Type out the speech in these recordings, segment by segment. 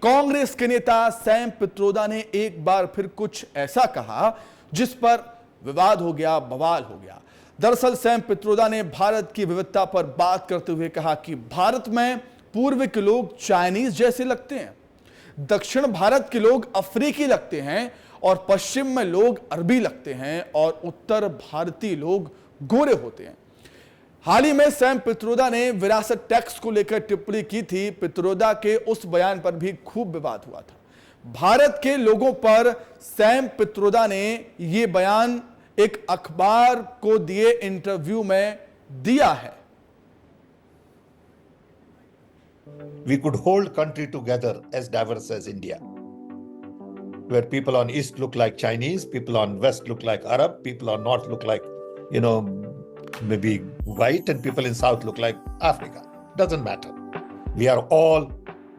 कांग्रेस के नेता सैम पित्रोदा ने एक बार फिर कुछ ऐसा कहा जिस पर विवाद हो गया, बवाल हो गया। दरअसल सैम पित्रोदा ने भारत की विविधता पर बात करते हुए कहा कि भारत में पूर्व के लोग चाइनीज जैसे लगते हैं, दक्षिण भारत के लोग अफ्रीकी लगते हैं और पश्चिम में लोग अरबी लगते हैं और उत्तर भारतीय लोग गोरे होते हैं। हाल ही में सैम पित्रोदा ने विरासत टैक्स को लेकर टिप्पणी की थी। पित्रोदा के उस बयान पर भी खूब विवाद हुआ था। भारत के लोगों पर सैम पित्रोदा ने यह बयान एक अखबार को दिए इंटरव्यू में दिया है। We could hold country together as diverse as India, where people on east look like Chinese, people on west look like Arab, people on north look like, maybe white, and people in south look like Africa. Doesn't matter. We are all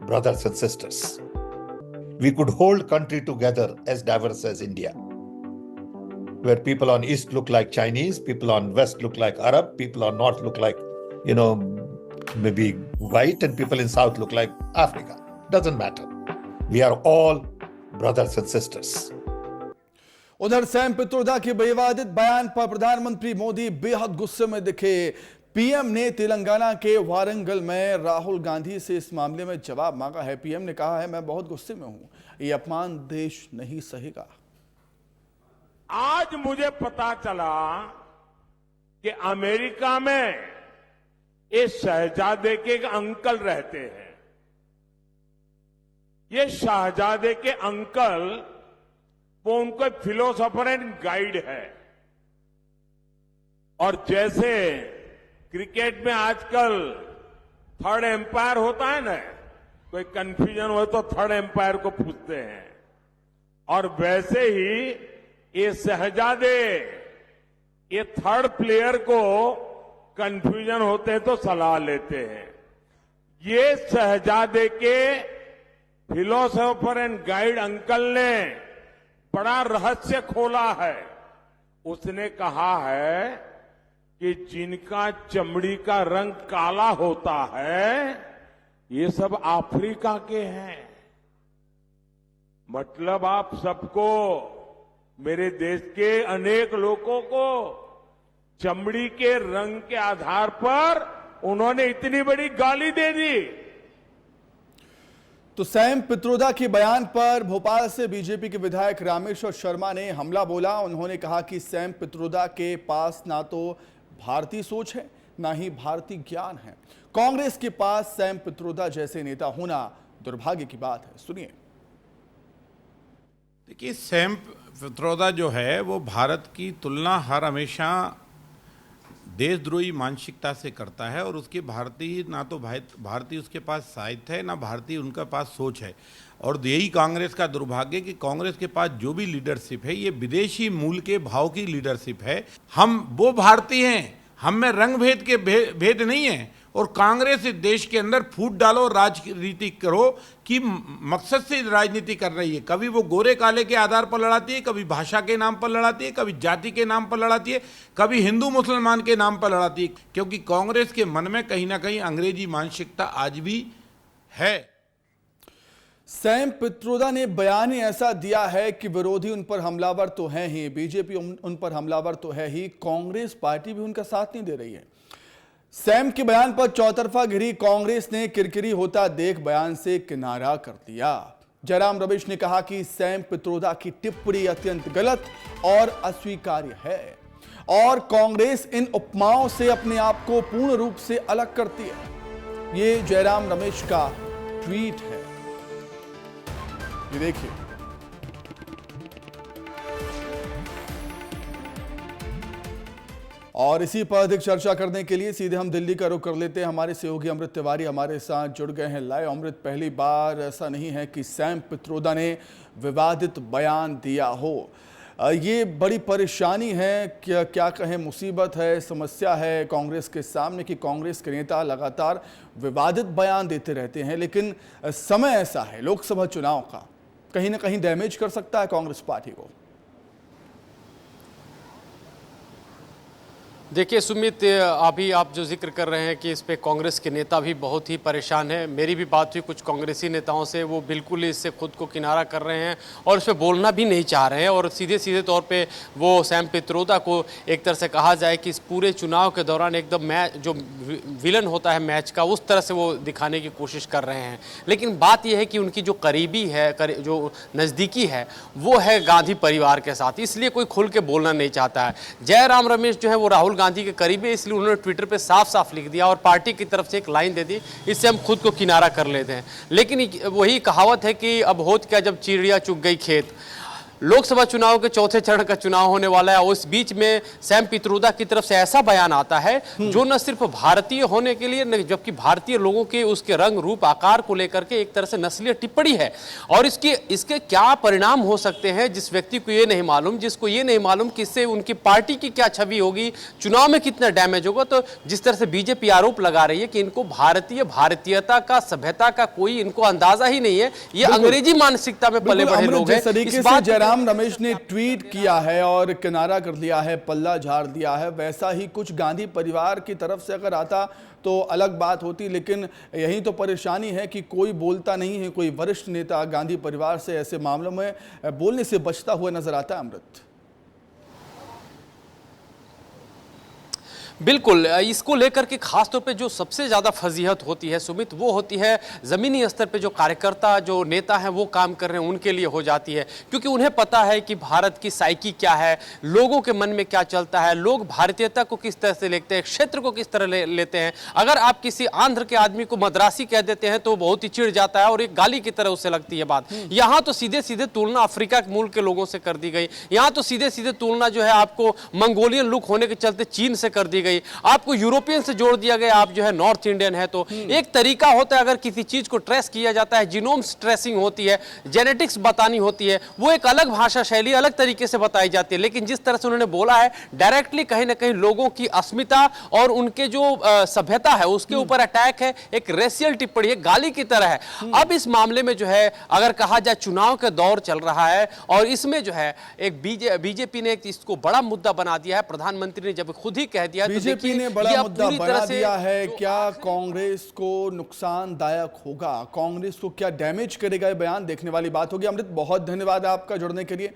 brothers and sisters. We could hold country together as diverse as India, where people on east look like Chinese, people on west look like Arab, people on north look like, maybe white, and people in south look like Africa. Doesn't matter. We are all brothers and sisters. उधर Sam Pitroda के विवादित बयान पर प्रधानमंत्री मोदी बेहद गुस्से में दिखे। पीएम ने तेलंगाना के वारंगल में राहुल गांधी से इस मामले में जवाब मांगा है। पीएम ने कहा है, मैं बहुत गुस्से में हूं, ये अपमान देश नहीं सहेगा। आज मुझे पता चला कि अमेरिका में इस शहजादे के एक अंकल रहते हैं। ये शहजादे के अंकल वो उनको फिलोसोफर एंड गाइड है। और जैसे क्रिकेट में आजकल थर्ड एम्पायर होता है ना, कोई कंफ्यूजन हो तो थर्ड एम्पायर को पूछते हैं, और वैसे ही ये शहजादे ये थर्ड प्लेयर को कंफ्यूजन होते हैं तो सलाह लेते हैं। ये शहजादे के फिलोसोफर एंड गाइड अंकल ने बड़ा रहस्य खोला है। उसने कहा है कि जिनका चमड़ी का रंग काला होता है ये सब अफ्रीका के हैं। मतलब आप सबको, मेरे देश के अनेक लोगों को चमड़ी के रंग के आधार पर उन्होंने इतनी बड़ी गाली दे दी। तो सैम पित्रोदा के बयान पर भोपाल से बीजेपी के विधायक रामेश्वर शर्मा ने हमला बोला। उन्होंने कहा कि सैम पित्रोदा के पास ना तो भारतीय सोच है, ना ही भारतीय ज्ञान है। कांग्रेस के पास सैम पित्रोदा जैसे नेता होना दुर्भाग्य की बात है। सुनिए। देखिए, सैम पित्रोदा जो है वो भारत की तुलना हर हमेशा देशद्रोही मानसिकता से करता है, और उसके भारतीय ना तो भारतीय उसके पास साहित्य है, ना भारतीय उनके पास सोच है। और यही कांग्रेस का दुर्भाग्य कि कांग्रेस के पास जो भी लीडरशिप है ये विदेशी मूल के भाव की लीडरशिप है। हम वो भारतीय हैं, हम में रंग भेद के भेद नहीं है। और कांग्रेस इस देश के अंदर फूट डालो, राजनीति करो कि मकसद से राजनीति कर रही है। कभी वो गोरे काले के आधार पर लड़ाती है, कभी भाषा के नाम पर लड़ाती है, कभी जाति के नाम पर लड़ाती है, कभी हिंदू मुसलमान के नाम पर लड़ाती है। क्योंकि कांग्रेस के मन में कहीं ना कहीं अंग्रेजी मानसिकता आज भी है। सैम पित्रोदा ने बयान ही ऐसा दिया है कि विरोधी उन पर हमलावर तो है ही, बीजेपी उन पर हमलावर तो है ही, कांग्रेस पार्टी भी उनका साथ नहीं दे रही है। सैम के बयान पर चौतरफा घिरी कांग्रेस ने किरकिरी होता देख बयान से किनारा कर दिया। जयराम रमेश ने कहा कि सैम पित्रोदा की टिप्पणी अत्यंत गलत और अस्वीकार्य है और कांग्रेस इन उपमाओं से अपने आप को पूर्ण रूप से अलग करती है। ये जयराम रमेश का ट्वीट है, ये देखिए। और इसी पर अधिक चर्चा करने के लिए सीधे हम दिल्ली का रुख कर लेते हैं। हमारे सहयोगी अमृत तिवारी हमारे साथ जुड़ गए हैं लाइव। अमृत, पहली बार ऐसा नहीं है कि सैम पित्रोदा ने विवादित बयान दिया हो। ये बड़ी परेशानी है, क्या कहें, मुसीबत है, समस्या है कांग्रेस के सामने कि कांग्रेस के नेता लगातार विवादित बयान देते रहते हैं। लेकिन समय ऐसा है लोकसभा चुनाव का, कहीं ना कहीं डैमेज कर सकता है कांग्रेस पार्टी को। देखिए सुमित, अभी आप जो जिक्र कर रहे हैं कि इस पे कांग्रेस के नेता भी बहुत ही परेशान हैं। मेरी भी बात हुई कुछ कांग्रेसी नेताओं से, वो बिल्कुल इससे खुद को किनारा कर रहे हैं और इस पे बोलना भी नहीं चाह रहे हैं। और सीधे सीधे तौर पे वो सैम पित्रोदा को एक तरह से कहा जाए कि इस पूरे चुनाव के दौरान एकदम मैच जो विलन होता है मैच का, उस तरह से वो दिखाने की कोशिश कर रहे हैं। लेकिन बात यह है कि उनकी जो करीबी है, जो नज़दीकी है, वो है गांधी परिवार के साथ, इसलिए कोई खुल के बोलना नहीं चाहता है। जयराम रमेश जो है वो राहुल गांधी के करीब है, इसलिए उन्होंने ट्विटर पे साफ साफ लिख दिया और पार्टी की तरफ से एक लाइन दे दी, इससे हम खुद को किनारा कर लेते हैं। लेकिन वही कहावत है कि अब होत क्या जब चिड़िया चुग गई खेत। लोकसभा चुनाव के चौथे चरण का चुनाव होने वाला है और इस बीच में सैम पित्रोदा की तरफ से ऐसा बयान आता है जो न सिर्फ भारतीय होने के लिए, जबकि भारतीय लोगों के उसके रंग रूप आकार को लेकर के एक तरह से नस्लीय टिप्पणी है। और इसके क्या परिणाम हो सकते हैं जिस व्यक्ति को ये नहीं मालूम, जिसको ये नहीं मालूम कि इससे उनकी पार्टी की क्या छवि होगी, चुनाव में कितना डैमेज होगा। तो जिस तरह से बीजेपी आरोप लगा रही है कि इनको भारतीयता का, सभ्यता का कोई इनको अंदाजा ही नहीं है, ये अंग्रेजी मानसिकता में पले बढ़े लोग हैं। जयराम रमेश ने ट्वीट किया है और किनारा कर लिया है, पल्ला झाड़ दिया है, वैसा ही कुछ गांधी परिवार की तरफ से अगर आता तो अलग बात होती। लेकिन यही तो परेशानी है कि कोई बोलता नहीं है, कोई वरिष्ठ नेता गांधी परिवार से ऐसे मामलों में बोलने से बचता हुआ नजर आता है। अमृत, बिल्कुल, इसको लेकर के खास तौर पे जो सबसे ज़्यादा फजीहत होती है सुमित, वो होती है ज़मीनी स्तर पे जो कार्यकर्ता, जो नेता हैं वो काम कर रहे हैं उनके लिए हो जाती है। क्योंकि उन्हें पता है कि भारत की साइकी क्या है, लोगों के मन में क्या चलता है, लोग भारतीयता को किस तरह से लेते हैं, क्षेत्र को किस तरह लेते हैं। अगर आप किसी आंध्र के आदमी को मद्रासी कह देते हैं तो बहुत ही चिढ़ जाता है और एक गाली की तरह उससे लगती है बात। यहाँ तो सीधे सीधे तुलना अफ्रीका के मूल के लोगों से कर दी गई, यहाँ तो सीधे सीधे तुलना जो है आपको मंगोलियन लुक होने के चलते चीन से कर दी गई, आपको यूरोपियन से जोड़ दिया गया, आप जो है नॉर्थ इंडियन है। तो एक तरीका होता है, अगर किसी चीज को ट्रेस किया जाता है, जीनोम्स ट्रेसिंग होती है, जेनेटिक्स बतानी होती है, वो एक अलग भाषा शैली अलग तरीके से बताई जाती है। लेकिन जिस तरह से उन्होंने बोला है, डायरेक्टली कहीं ना कहीं लोगों की अस्मिता और उनके जो सभ्यता है उसके ऊपर अटैक है, एक रेशियल टिप्पणी है, गाली की तरह है। अब इस मामले में जो है अगर कहा जाए चुनाव का दौर चल रहा है और इसमें जो है एक बीजेपी ने इसको बड़ा मुद्दा बना दिया है। प्रधानमंत्री ने जब खुद ही कह दिया, बीजेपी ने बड़ा मुद्दा बना दिया है। क्या कांग्रेस को नुकसानदायक होगा, कांग्रेस को क्या डैमेज करेगा, ये बयान देखने वाली बात होगी। अमृत, बहुत धन्यवाद आपका जुड़ने के लिए।